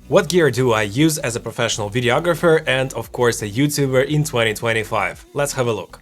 What gear do I use as a professional videographer and, of course, a YouTuber in 2025? Let's have a look.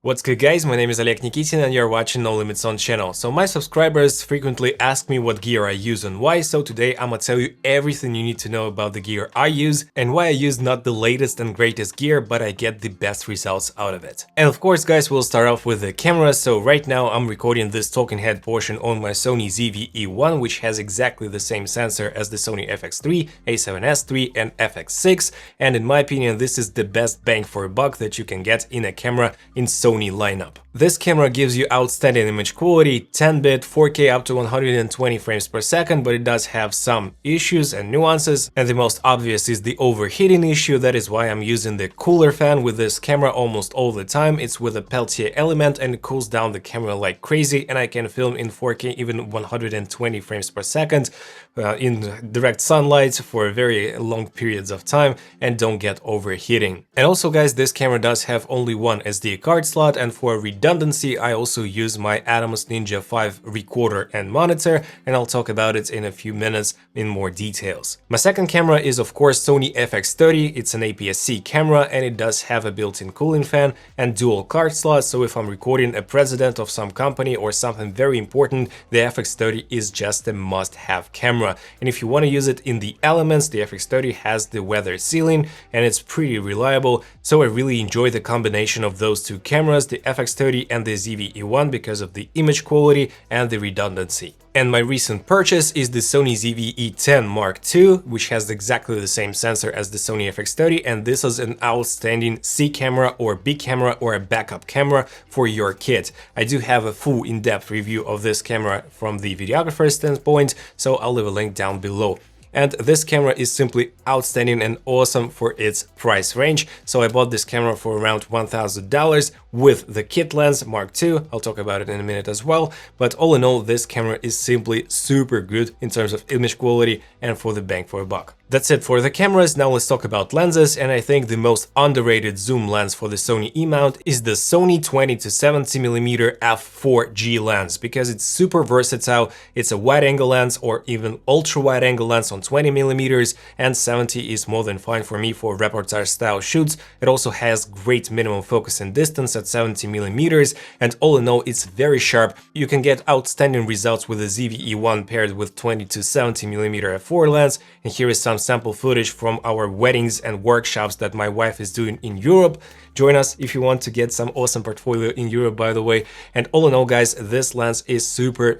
What's good, guys? My name is Oleg Nikitin and you're watching No Limits On channel. So my subscribers frequently ask me what gear I use and why, so today I'm gonna tell you everything you need to know about the gear I use and why I use not the latest and greatest gear, but I get the best results out of it. And of course, guys, we'll start off with the camera. So right now I'm recording this talking head portion on my Sony ZV-E1, which has exactly the same sensor as the Sony FX3, A7S III and FX6, and in my opinion this is the best bang for a buck that you can get in a camera in Sony lineup. This camera gives you outstanding image quality, 10-bit, 4K up to 120 frames per second, but it does have some issues and nuances, and the most obvious is the overheating issue. That is why I'm using the cooler fan with this camera almost all the time. It's with a Peltier element and it cools down the camera like crazy, and I can film in 4K even 120 frames per second in direct sunlight for very long periods of time and don't get overheating. And also, guys, this camera does have only one SD card slot, and for redundancy I also use my Atomos Ninja 5 recorder and monitor, and I'll talk about it in a few minutes in more details. My second camera is of course Sony FX30. It's an APS-C camera and it does have a built-in cooling fan and dual card slots, so if I'm recording a president of some company or something very important, the FX30 is just a must-have camera. And if you want to use it in the elements, the FX30 has the weather sealing and it's pretty reliable, so I really enjoy the combination of those two cameras, the FX30 and the ZV-E1, because of the image quality and the redundancy. And my recent purchase is the Sony ZV-E10 Mark II, which has exactly the same sensor as the Sony FX30, and this is an outstanding C camera or B camera or a backup camera for your kit. I do have a full in-depth review of this camera from the videographer standpoint, so I'll leave a link down below. And this camera is simply outstanding and awesome for its price range. So I bought this camera for around $1,000 with the kit lens Mark II. I'll talk about it in a minute as well. But all in all, this camera is simply super good in terms of image quality and for the bang for a buck. That's it for the cameras. Now let's talk about lenses, and I think the most underrated zoom lens for the Sony E-mount is the Sony 20-70mm f4G lens, because it's super versatile. It's a wide-angle lens or even ultra-wide-angle lens on 20mm, and 70 is more than fine for me for reportage-style shoots. It also has great minimum focus and distance at 70mm, and all in all, it's very sharp. You can get outstanding results with the ZV-E1 paired with 20-70mm f4 lens, and here is some sample footage from our weddings and workshops that my wife is doing in Europe. Join us if you want to get some awesome portfolio in Europe, by the way. And all in all, guys, this lens is super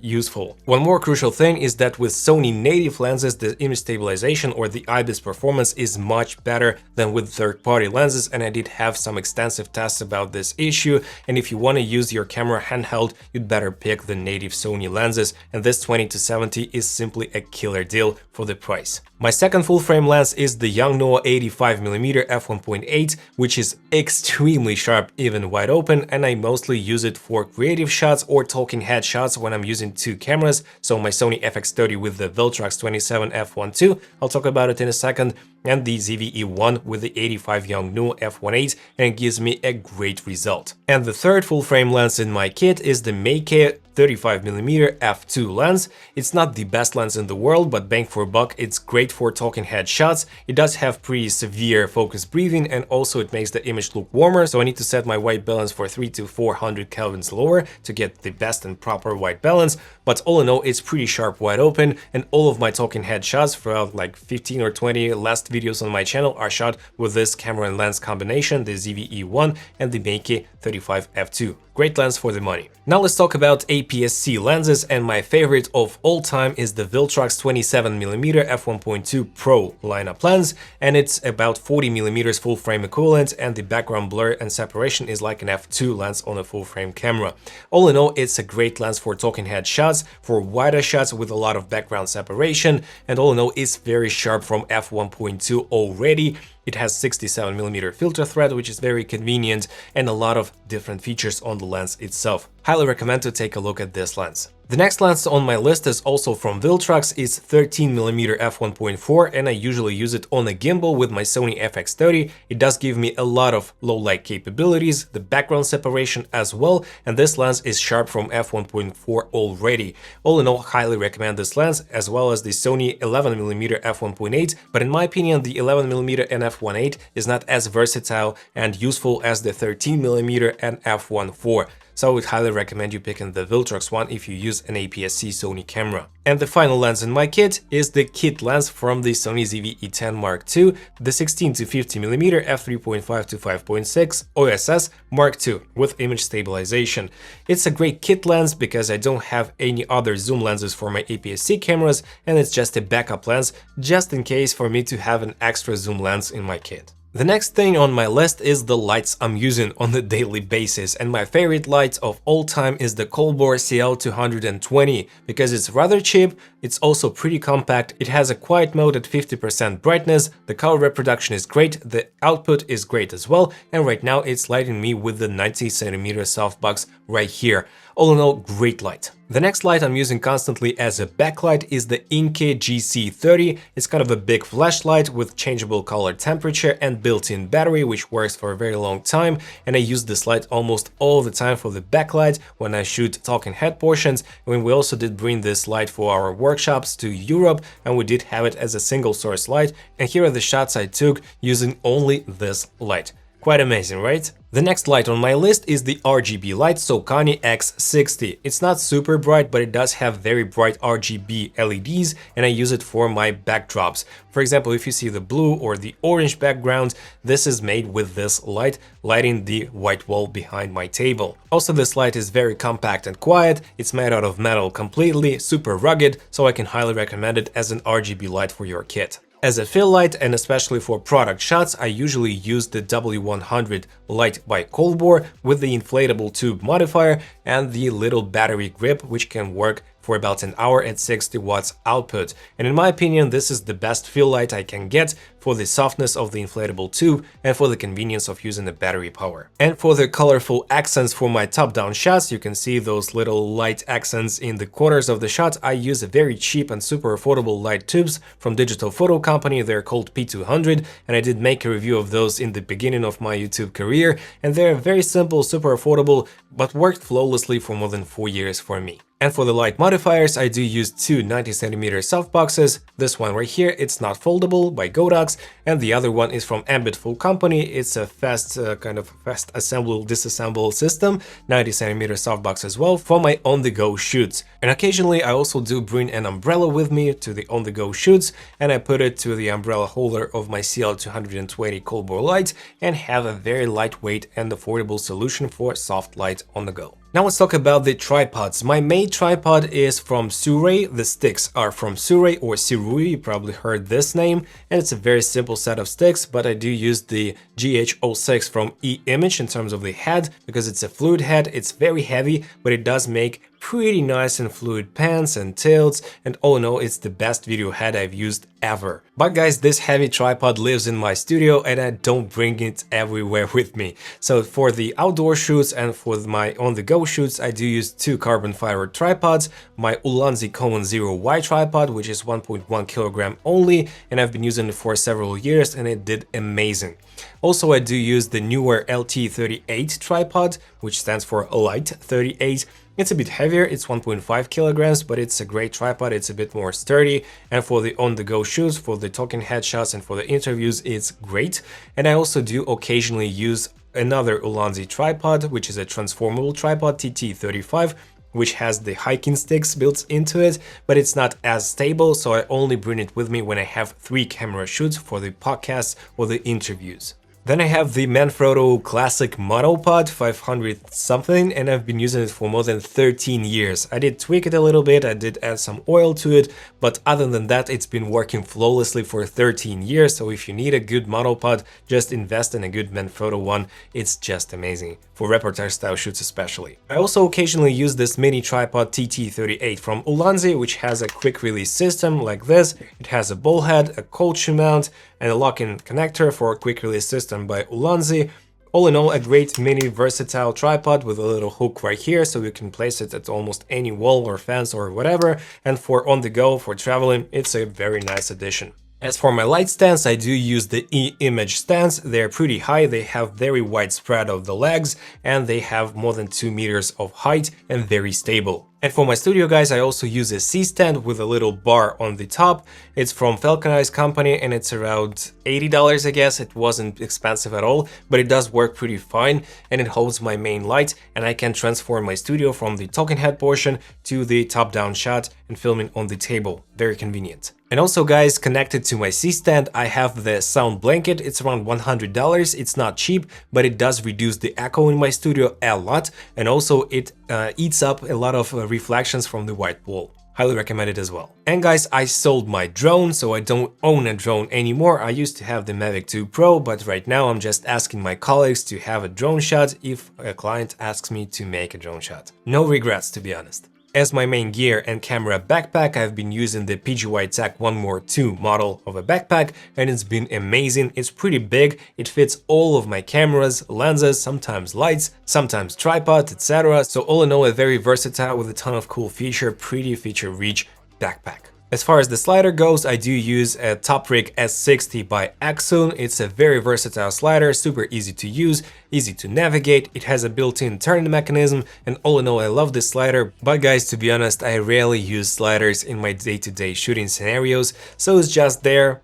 useful. One more crucial thing is that with Sony native lenses, the image stabilization or the IBIS performance is much better than with third-party lenses, and I did have some extensive tests about this issue. And if you want to use your camera handheld, you'd better pick the native Sony lenses, and this 20-70 is simply a killer deal for the price. My second full-frame lens is the Yongnuo 85mm f1.8, which is extremely sharp even wide open, and I mostly use it for creative shots or talking head shots when I'm using two cameras. So my Sony FX30 with the Viltrox 27 f1.2, I'll talk about it in a second, and the ZV-E1 with the 85 Yongnuo f1.8, and it gives me a great result. And the third full-frame lens in my kit is the Meike 35mm f2 lens. It's not the best lens in the world, but bang for a buck, it's great for talking head shots. It does have pretty severe focus breathing, and also it makes the image look warmer, so I need to set my white balance for 300 to 400 kelvins lower to get the best and proper white balance. But all in all, it's pretty sharp wide open, and all of my talking head shots throughout like 15 or 20 last videos on my channel are shot with this camera and lens combination, the ZV-E1 and the Meike 35 f2. Great lens for the money. Now let's talk about APS-C lenses, and my favorite of all time is the Viltrox 27mm f1.2 Pro lineup lens, and it's about 40mm full frame equivalent, and the background blur and separation is like an f2 lens on a full frame camera. All in all, it's a great lens for talking head shots, for wider shots with a lot of background separation, and all in all, it's very sharp from f1.2 already. It has 67mm filter thread, which is very convenient, and a lot of different features on the lens itself. Highly recommend to take a look at this lens. The next lens on my list is also from Viltrox. It's 13mm f1.4 and I usually use it on a gimbal with my Sony FX30. It does give me a lot of low light capabilities, the background separation as well, and this lens is sharp from f1.4 already. All in all, highly recommend this lens as well as the Sony 11mm f1.8, but in my opinion the 11mm and f1.8 is not as versatile and useful as the 13mm and f1.4. So I would highly recommend you picking the Viltrox one if you use an APS-C Sony camera. And the final lens in my kit is the kit lens from the Sony ZV-E10 Mark II, the 16-50mm f3.5 to 5.6 OSS Mark II with image stabilization. It's a great kit lens because I don't have any other zoom lenses for my APS-C cameras, and it's just a backup lens just in case for me to have an extra zoom lens in my kit. The next thing on my list is the lights I'm using on a daily basis, and my favorite light of all time is the Colbor CL220 because it's rather cheap, it's also pretty compact, it has a quiet mode at 50% brightness, the color reproduction is great, the output is great as well, and right now it's lighting me with the 90cm softbox right here. All in all, great light. The next light I'm using constantly as a backlight is the Inke GC30. It's kind of a big flashlight with changeable color temperature and built-in battery, which works for a very long time, and I use this light almost all the time for the backlight when I shoot talking head portions. When we also did bring this light for our workshops to Europe, and we did have it as a single source light, and here are the shots I took using only this light. Quite amazing, right? The next light on my list is the RGB light Sokani X60. It's not super bright, but it does have very bright RGB LEDs, and I use it for my backdrops. For example, if you see the blue or the orange background, this is made with this light, lighting the white wall behind my table. Also, this light is very compact and quiet, it's made out of metal completely, super rugged, so I can highly recommend it as an RGB light for your kit. As a fill light, and especially for product shots, I usually use the W100 light by Colbor with the inflatable tube modifier and the little battery grip, which can work for about an hour at 60 watts output. And in my opinion, this is the best fill light I can get for the softness of the inflatable tube and for the convenience of using the battery power. And for the colorful accents for my top-down shots, you can see those little light accents in the corners of the shot. I use a very cheap and super affordable light tubes from Digital Photo Company. They're called P200, and I did make a review of those in the beginning of my YouTube career, and they're very simple, super affordable, but worked flawlessly for more than 4 years for me. And for the light modifiers, I do use two 90cm softboxes. This one right here, it's not foldable, by Godox, and the other one is from Ambitful Company. It's a fast assemble disassemble system, 90cm softbox as well for my on-the-go shoots. And occasionally I also do bring an umbrella with me to the on-the-go shoots, and I put it to the umbrella holder of my CL220 Colbor light and have a very lightweight and affordable solution for soft light on the go. Now let's talk about the tripods. My main tripod is from Surrey. The sticks are from Surrey or Sirui, you probably heard this name, and it's a very simple set of sticks, but I do use the GH06 from E-Image in terms of the head because it's a fluid head. It's very heavy, but it does make pretty nice and fluid pans and tilts, and all in all, it's the best video head I've used ever. But guys, this heavy tripod lives in my studio and I don't bring it everywhere with me. So for the outdoor shoots and for my on-the-go shoots, I do use two carbon fiber tripods, my Ulanzi Common Zero Y tripod, which is 1.1 kilogram only, and I've been using it for several years and it did amazing. Also, I do use the newer LT38 tripod, which stands for Light 38. It's a bit heavier, it's 1.5 kilograms, but it's a great tripod, it's a bit more sturdy, and for the on-the-go shoots, for the talking headshots and for the interviews, it's great. And I also do occasionally use another Ulanzi tripod, which is a transformable tripod, TT35, which has the hiking sticks built into it, but it's not as stable, so I only bring it with me when I have 3 camera shoots for the podcasts or the interviews. Then I have the Manfrotto Classic Monopod 500 something, and I've been using it for more than 13 years. I did tweak it a little bit, I did add some oil to it, but other than that, it's been working flawlessly for 13 years. So if you need a good monopod, just invest in a good Manfrotto one. It's just amazing, for reportage style shoots especially. I also occasionally use this mini tripod TT38 from Ulanzi, which has a quick release system like this. It has a ball head, a cold shoe mount, and a lock-in connector for a quick release system by Ulanzi. All in all, a great mini versatile tripod with a little hook right here, so you can place it at almost any wall or fence or whatever, and for on the go, for traveling, it's a very nice addition. As for my light stands, I do use the E-image stands. They're pretty high, they have very wide spread of the legs, and they have more than 2 meters of height and very stable. And for my studio, guys, I also use a C-stand with a little bar on the top. It's from Falconize company and it's around $80, I guess. It wasn't expensive at all, but it does work pretty fine and it holds my main light, and I can transform my studio from the talking head portion to the top-down shot and filming on the table. Very convenient. And also, guys, connected to my C-stand, I have the sound blanket. It's around $100. It's not cheap, but it does reduce the echo in my studio a lot, and also it eats up a lot of reflections from the white wall. Highly recommend it as well. And guys, I sold my drone, so I don't own a drone anymore. I used to have the Mavic 2 Pro, but right now I'm just asking my colleagues to have a drone shot if a client asks me to make a drone shot. No regrets, to be honest. As my main gear and camera backpack, I've been using the PGY Tech 1 More 2 model of a backpack, and it's been amazing. It's pretty big, it fits all of my cameras, lenses, sometimes lights, sometimes tripod, etc. So all in all, a very versatile with a ton of cool pretty feature-rich backpack. As far as the slider goes, I do use a Toprig S60 by Axon. It's a very versatile slider, super easy to use, easy to navigate, it has a built-in turn mechanism, and all in all I love this slider. But guys, to be honest, I rarely use sliders in my day-to-day shooting scenarios, so it's just there.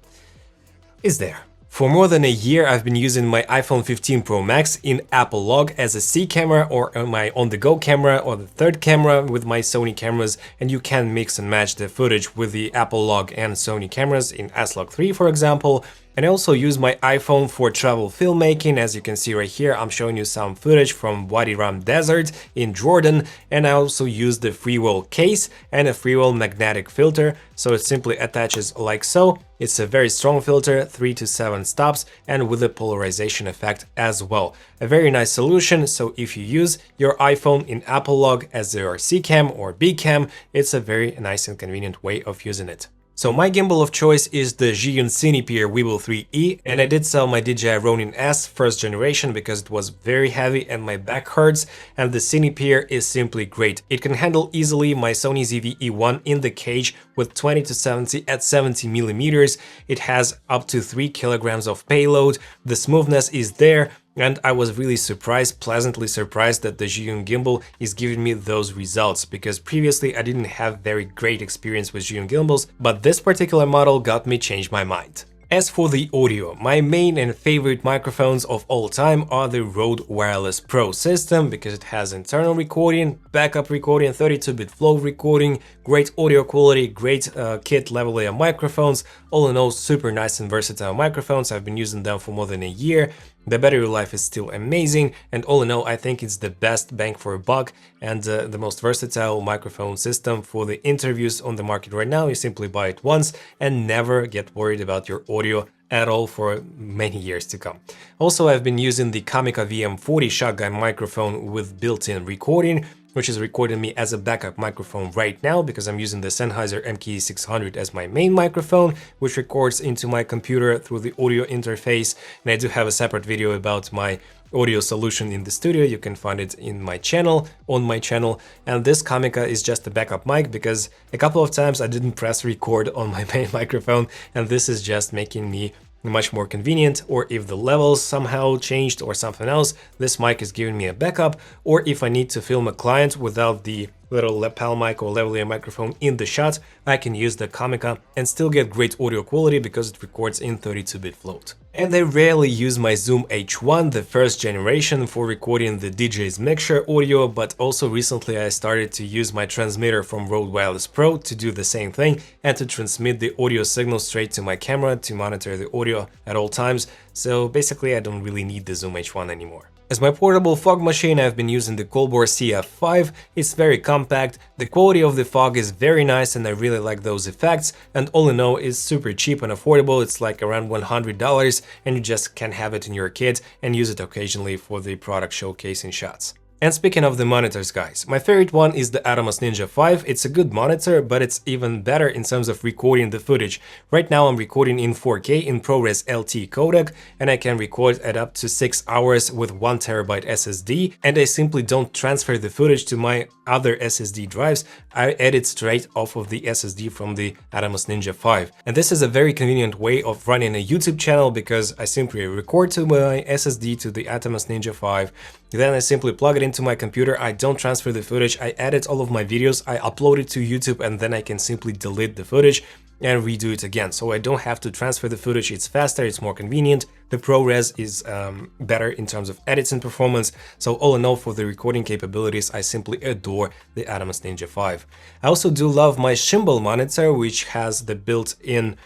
It's there. For more than a year, I've been using my iPhone 15 Pro Max in Apple Log as a C camera or my on-the-go camera or the third camera with my Sony cameras, and you can mix and match the footage with the Apple Log and Sony cameras in S-Log 3, for example. And I also use my iPhone for travel filmmaking. As you can see right here, I'm showing you some footage from Wadi Rum Desert in Jordan, and I also use the freewheel case and a freewheel magnetic filter, so it simply attaches like so. It's a very strong filter, 3 to 7 stops, and with a polarization effect as well. A very nice solution, so if you use your iPhone in Apple Log as your C cam or B cam, it's a very nice and convenient way of using it. So my gimbal of choice is the Zhiyun Cinepeer Weebill 3E, and I did sell my DJI Ronin S first generation because it was very heavy and my back hurts, and the Cinepeer is simply great. It can handle easily my Sony ZV-E1 in the cage with 20 to 70 at 70 millimeters. It has up to 3 kilograms of payload, the smoothness is there, and I was really surprised, pleasantly surprised that the Zhiyun gimbal is giving me those results, because previously I didn't have very great experience with Zhiyun gimbals, but this particular model got me change my mind. As for the audio, my main and favorite microphones of all time are the Rode Wireless Pro system, because it has internal recording, backup recording, 32-bit flow recording, great audio quality, great kit lavalier microphones. All in all, super nice and versatile microphones. I've been using them for more than a year. The battery life is still amazing, and all in all, I think it's the best bang for a buck and the most versatile microphone system for the interviews on the market right now. You simply buy it once and never get worried about your audio at all for many years to come. Also, I've been using the Comica VM40 shotgun microphone with built-in recording, which is recording me as a backup microphone right now, because I'm using the Sennheiser MKE600 as my main microphone, which records into my computer through the audio interface. And I do have a separate video about my audio solution in the studio. You can find it in my channel, on my channel. And this Comica is just a backup mic, because a couple of times I didn't press record on my main microphone, and this is just making me much more convenient. Or if the levels somehow changed or something else, this mic is giving me a backup. Or if I need to film a client without the little lapel mic or lavalier microphone in the shot, I can use the Comica and still get great audio quality because it records in 32-bit float. And I rarely use my Zoom H1, the first generation, for recording the DJ's mixture audio, but also recently I started to use my transmitter from Rode Wireless Pro to do the same thing and to transmit the audio signal straight to my camera to monitor the audio at all times. So basically I don't really need the Zoom H1 anymore. As my portable fog machine, I've been using the Colbor CF5. It's very compact, the quality of the fog is very nice and I really like those effects, and all in all it's super cheap and affordable. It's like around $100 and you just can have it in your kit and use it occasionally for the product showcasing shots. And speaking of the monitors, guys, my favorite one is the Atomos Ninja 5. It's a good monitor, but it's even better in terms of recording the footage. Right now I'm recording in 4K in ProRes LT codec, and I can record at up to 6 hours with 1 terabyte SSD, and I simply don't transfer the footage to my other SSD drives. I edit straight off of the SSD from the Atomos Ninja 5. And this is a very convenient way of running a YouTube channel, because I simply record to my SSD to the Atomos Ninja 5, then I simply plug it into my computer. I don't transfer the footage, I edit all of my videos, I upload it to YouTube, and then I can simply delete the footage and redo it again. So I don't have to transfer the footage, it's faster, it's more convenient. The ProRes is better in terms of editing performance. So all in all, for the recording capabilities, I simply adore the Atomos Ninja 5. I also do love my Shimbal monitor, which has the built-in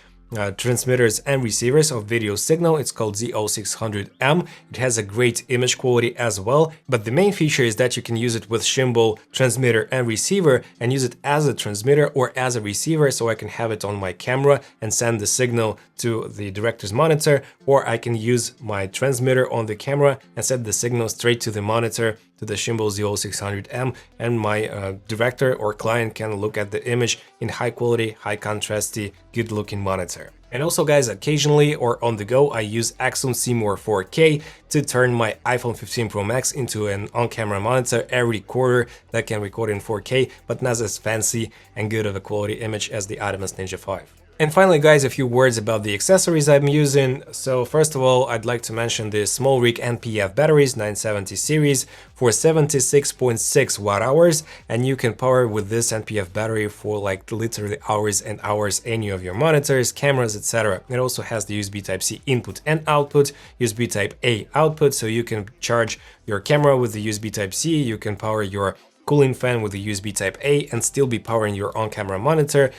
transmitters and receivers of video signal. It's called Z0600M. It has a great image quality as well, but the main feature is that you can use it with Shimbal transmitter and receiver, and use it as a transmitter or as a receiver, so I can have it on my camera and send the signal to the director's monitor, or I can use my transmitter on the camera and send the signal straight to the monitor, to the Shimbal Z0600M, and my director or client can look at the image in high quality, high contrasty, good looking monitor. And also, guys, occasionally or on the go, I use Axum Seymour 4K to turn my iPhone 15 Pro Max into an on-camera monitor, a recorder that can record in 4K, but not as fancy and good of a quality image as the Atomos Ninja 5. And finally, guys, a few words about the accessories I'm using. So first of all, I'd like to mention the SmallRig NPF batteries 970 series for 76.6 watt hours, and you can power with this NPF battery for like literally hours and hours any of your monitors, cameras, etc. It also has the USB Type-C input and output, USB Type-A output, so you can charge your camera with the USB Type-C, you can power your cooling fan with the USB Type-A and still be powering your on-camera monitor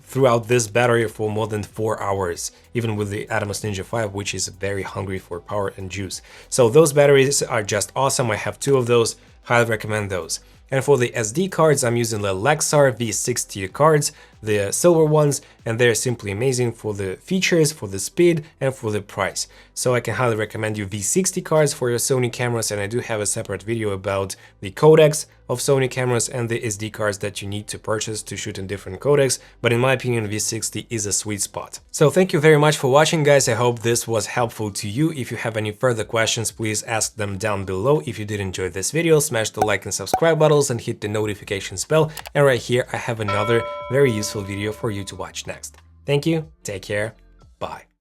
throughout this battery for more than 4 hours, even with the Atomos Ninja 5, which is very hungry for power and juice. So those batteries are just awesome. I have 2 of those, highly recommend those. And for the SD cards, I'm using the Lexar V60 cards, the silver ones, and they're simply amazing for the features, for the speed, and for the price. So I can highly recommend you V60 cards for your Sony cameras, and I do have a separate video about the codecs of Sony cameras and the SD cards that you need to purchase to shoot in different codecs, but in my opinion, V60 is a sweet spot. So thank you very much for watching, guys. I hope this was helpful to you. If you have any further questions, please ask them down below. If you did enjoy this video, smash the like and subscribe buttons and hit the notifications bell. And right here, I have another very useful video for you to watch next. Thank you, take care, bye.